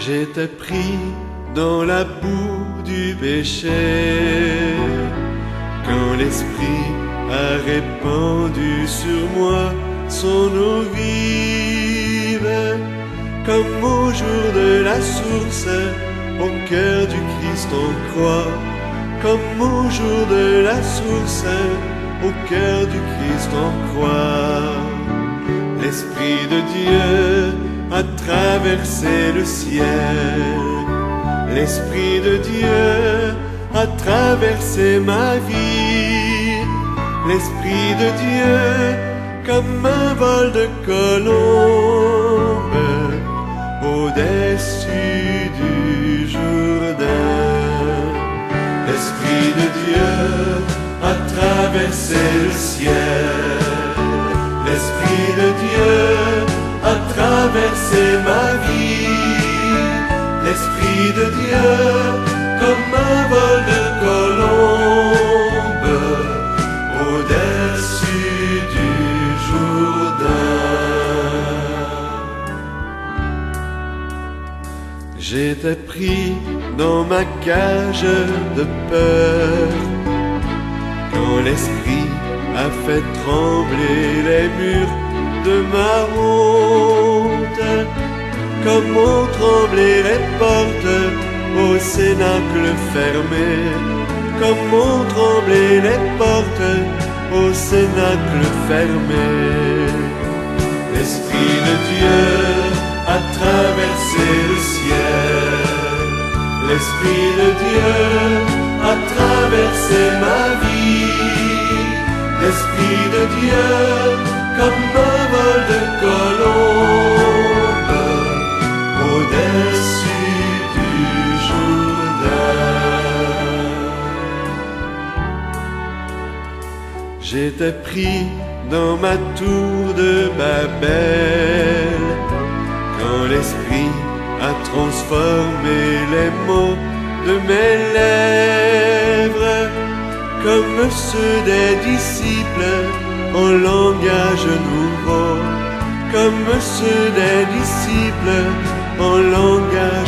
J'étais pris dans la boue du péché, quand l'Esprit a répandu sur moi son eau vive, comme au jour de la source, au cœur du Christ on croit, comme au jour de la source, au cœur du Christ on croit. L'Esprit de Dieu a traversé le ciel, l'Esprit de Dieu a traversé ma vie, l'Esprit de Dieu comme un vol de colombe au-dessus du Jourdain. L'Esprit de Dieu a traversé le ciel, l'Esprit de Dieu a traversé ma vie, l'Esprit de Dieu comme un vol de colombe au-dessus du Jourdain. J'étais pris dans ma cage de peur, quand l'Esprit a fait trembler les murs de ma honte, comme ont tremblé les portes au cénacle fermé, comme ont tremblé les portes au cénacle fermé. L'Esprit de Dieu a traversé le ciel, l'Esprit de Dieu a traversé ma vie, l'Esprit de Dieu comme un vol de colombe au-dessus du Jourdain. J'étais pris dans ma tour de Babel, quand l'Esprit a transformé les mots de mes lèvres, comme ceux des disciples en langage nouveau, comme ceux des disciples en langage